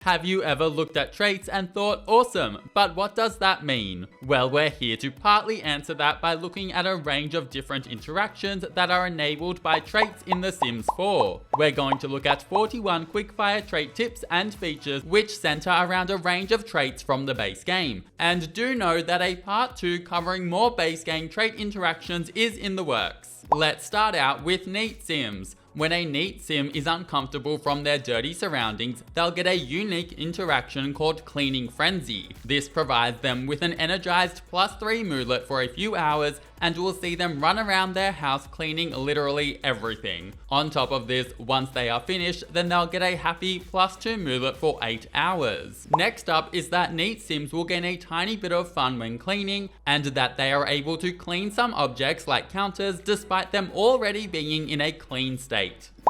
Have you ever looked at traits and thought, awesome, but what does that mean? Well, we're here to partly answer that by looking at a range of different interactions that are enabled by traits in The Sims 4. We're going to look at 41 quickfire trait tips and features which center around a range of traits from the base game. And do know that a part 2 covering more base game trait interactions is in the works. Let's start out with neat Sims. When a neat sim is uncomfortable from their dirty surroundings, they'll get a unique interaction called Cleaning Frenzy. This provides them with an energized +3 moodlet for a few hours and will see them run around their house cleaning literally everything. On top of this, once they are finished, then they'll get a happy +2 moodlet for 8 hours. Next up is that neat sims will gain a tiny bit of fun when cleaning, and that they are able to clean some objects like counters despite them already being in a clean state.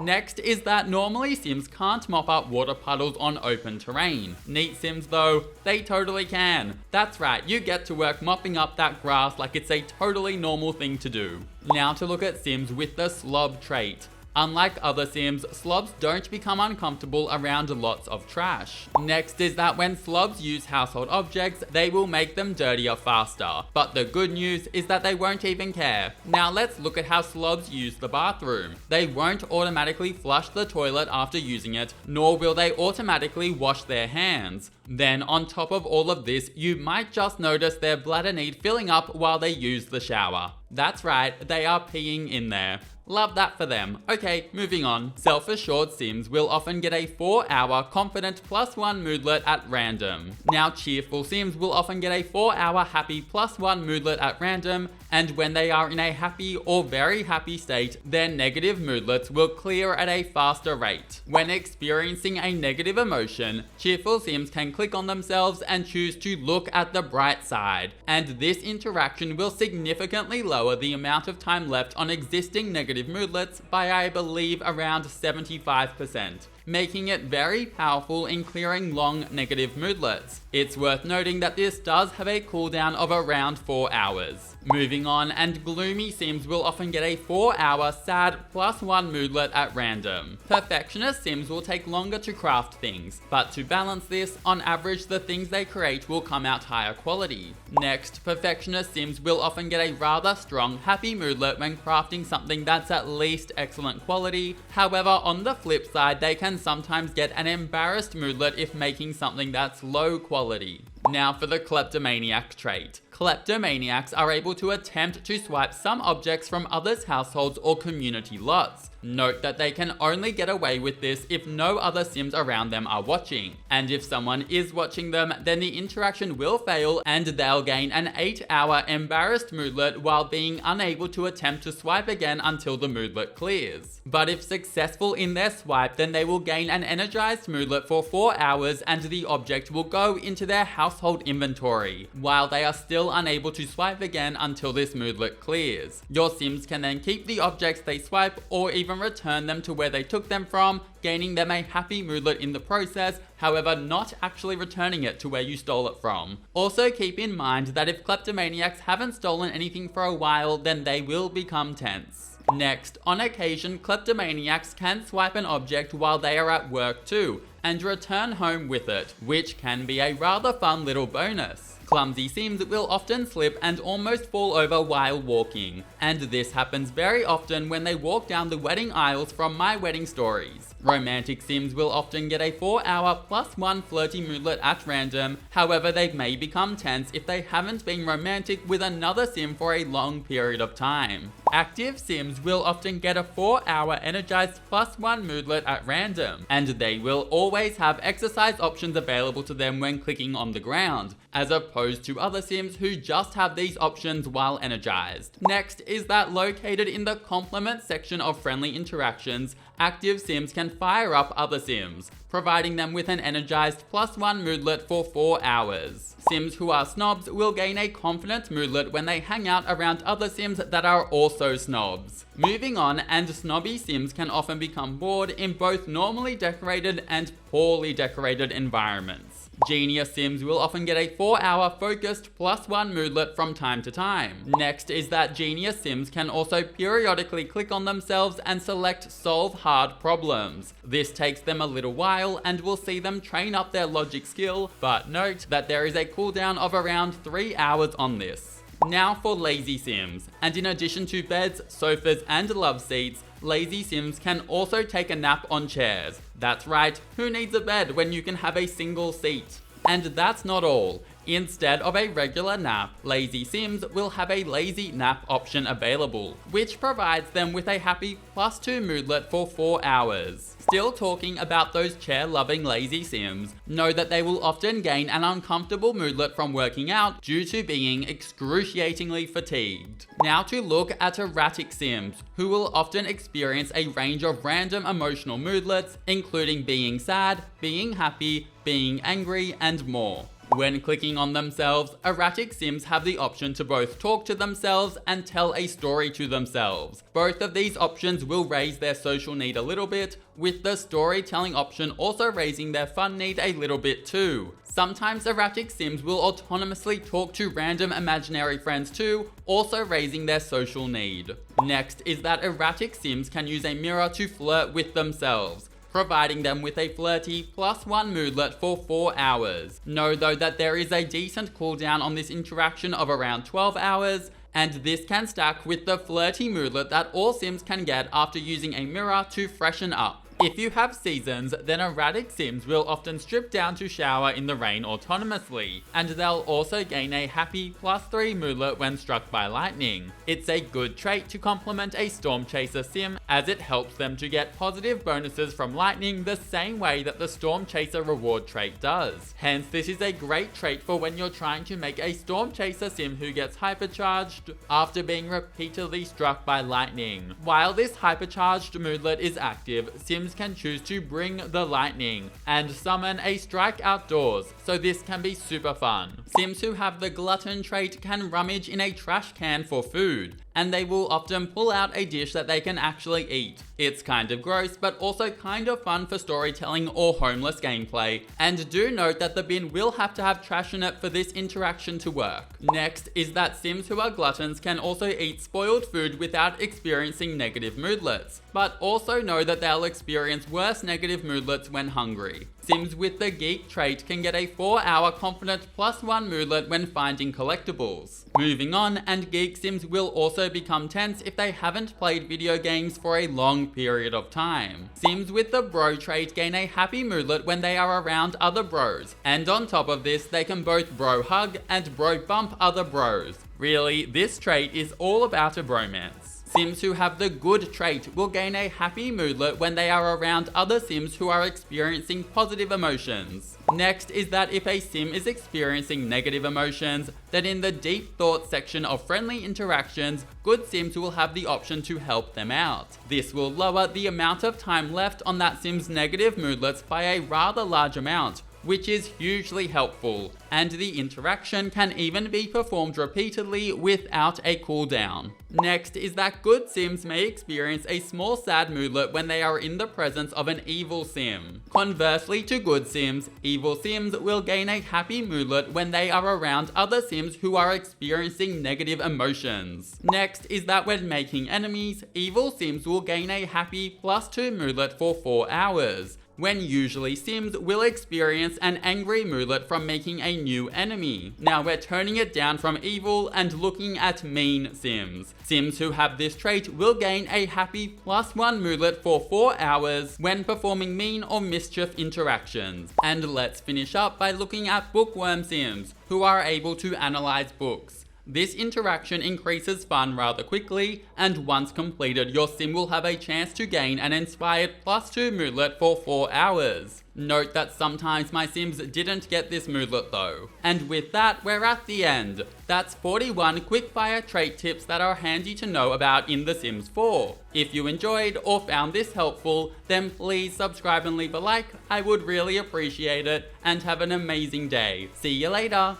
Next is that normally Sims can't mop up water puddles on open terrain. Neat Sims though, they totally can. That's right, you get to work mopping up that grass like it's a totally normal thing to do. Now to look at Sims with the Slob trait. Unlike other Sims, slobs don't become uncomfortable around lots of trash. Next is that when slobs use household objects, they will make them dirtier faster. But the good news is that they won't even care. Now let's look at how slobs use the bathroom. They won't automatically flush the toilet after using it, nor will they automatically wash their hands. Then on top of all of this, you might just notice their bladder need filling up while they use the shower. That's right, they are peeing in there. Love that for them. Okay, moving on. Self-assured Sims will often get a 4-hour confident +1 moodlet at random. Now cheerful Sims will often get a 4-hour happy +1 moodlet at random, and when they are in a happy or very happy state, their negative moodlets will clear at a faster rate. When experiencing a negative emotion, cheerful Sims can click on themselves and choose to look at the bright side, and this interaction will significantly lower the amount of time left on existing negative moodlets by, I believe, around 75%, making it very powerful in clearing long negative moodlets. It's worth noting that this does have a cooldown of around 4 hours. Moving on, and gloomy Sims will often get a 4-hour sad +1 moodlet at random. Perfectionist Sims will take longer to craft things, but to balance this, on average the things they create will come out higher quality. Next, perfectionist Sims will often get a rather strong happy moodlet when crafting something that's at least excellent quality. However, on the flip side, they can sometimes get an embarrassed moodlet if making something that's low quality. Now for the Kleptomaniac trait. Kleptomaniacs are able to attempt to swipe some objects from others' households or community lots. Note that they can only get away with this if no other Sims around them are watching. And if someone is watching them, then the interaction will fail and they'll gain an 8-hour embarrassed moodlet while being unable to attempt to swipe again until the moodlet clears. But if successful in their swipe, then they will gain an energized moodlet for 4 hours and the object will go into their household inventory, while they are still unable to swipe again until this moodlet clears. Your Sims can then keep the objects they swipe or even return them to where they took them from, gaining them a happy moodlet in the process, however not actually returning it to where you stole it from. Also keep in mind that if kleptomaniacs haven't stolen anything for a while, then they will become tense. Next, on occasion, kleptomaniacs can swipe an object while they are at work too, and return home with it, which can be a rather fun little bonus. Clumsy Sims will often slip and almost fall over while walking, and this happens very often when they walk down the wedding aisles from My Wedding Stories. Romantic Sims will often get a 4-hour +1 flirty moodlet at random, however they may become tense if they haven't been romantic with another Sim for a long period of time. Active Sims will often get a 4-hour energized +1 moodlet at random, and they will always have exercise options available to them when clicking on the ground, as opposed to other Sims who just have these options while energized. Next is that located in the complement section of friendly interactions, active Sims can fire up other Sims, providing them with an energized +1 moodlet for 4 hours. Sims who are snobs will gain a confident moodlet when they hang out around other Sims that are also snobs. Moving on, and snobby Sims can often become bored in both normally decorated and poorly decorated environments. Genius Sims will often get a 4-hour focused +1 moodlet from time to time. Next is that Genius Sims can also periodically click on themselves and select solve hard problems. This takes them a little while and will see them train up their logic skill, but note that there is a cooldown of around 3 hours on this. Now for Lazy Sims, and in addition to beds, sofas and love seats, Lazy Sims can also take a nap on chairs. That's right, who needs a bed when you can have a single seat? And that's not all. Instead of a regular nap, Lazy Sims will have a lazy nap option available, which provides them with a happy +2 moodlet for 4 hours. Still talking about those chair-loving Lazy Sims, know that they will often gain an uncomfortable moodlet from working out due to being excruciatingly fatigued. Now to look at Erratic Sims, who will often experience a range of random emotional moodlets, including being sad, being happy, being angry, and more. When clicking on themselves, Erratic Sims have the option to both talk to themselves and tell a story to themselves. Both of these options will raise their social need a little bit, with the storytelling option also raising their fun need a little bit too. Sometimes Erratic Sims will autonomously talk to random imaginary friends too, also raising their social need. Next is that Erratic Sims can use a mirror to flirt with themselves, providing them with a flirty +1 moodlet for 4 hours. Know though that there is a decent cooldown on this interaction of around 12 hours, and this can stack with the flirty moodlet that all Sims can get after using a mirror to freshen up. If you have seasons, then Erratic Sims will often strip down to shower in the rain autonomously, and they'll also gain a happy +3 moodlet when struck by lightning. It's a good trait to complement a Storm Chaser Sim, as it helps them to get positive bonuses from lightning the same way that the Storm Chaser reward trait does. Hence, this is a great trait for when you're trying to make a Storm Chaser Sim who gets hypercharged after being repeatedly struck by lightning. While this hypercharged moodlet is active, Sims can choose to bring the lightning and summon a strike outdoors, so this can be super fun. Sims who have the Glutton trait can rummage in a trash can for food, and they will often pull out a dish that they can actually eat. It's kind of gross, but also kind of fun for storytelling or homeless gameplay, and do note that the bin will have to have trash in it for this interaction to work. Next is that Sims who are gluttons can also eat spoiled food without experiencing negative moodlets, but also know that they'll experience worse negative moodlets when hungry. Sims with the Geek trait can get a 4-hour confident +1 moodlet when finding collectibles. Moving on, and Geek Sims will also become tense if they haven't played video games for a long period of time. Sims with the Bro trait gain a happy moodlet when they are around other bros, and on top of this, they can both bro hug and bro bump other bros. Really, this trait is all about a bromance. Sims who have the Good trait will gain a happy moodlet when they are around other Sims who are experiencing positive emotions. Next is that if a Sim is experiencing negative emotions, then in the Deep Thought section of friendly interactions, Good Sims will have the option to help them out. This will lower the amount of time left on that Sim's negative moodlets by a rather large amount, which is hugely helpful, and the interaction can even be performed repeatedly without a cooldown. Next is that Good Sims may experience a small sad moodlet when they are in the presence of an evil Sim. Conversely to Good Sims, evil Sims will gain a happy moodlet when they are around other Sims who are experiencing negative emotions. Next is that when making enemies, evil Sims will gain a happy +2 moodlet for 4 hours, when usually Sims will experience an angry moodlet from making a new enemy. Now we're turning it down from evil and looking at mean Sims. Sims who have this trait will gain a happy +1 moodlet for 4 hours when performing mean or mischief interactions. And let's finish up by looking at Bookworm Sims, who are able to analyze books. This interaction increases fun rather quickly, and once completed, your Sim will have a chance to gain an inspired +2 moodlet for 4 hours. Note that sometimes my Sims didn't get this moodlet though. And with that, we're at the end. That's 41 quickfire trait tips that are handy to know about in The Sims 4. If you enjoyed or found this helpful, then please subscribe and leave a like. I would really appreciate it, and have an amazing day. See you later!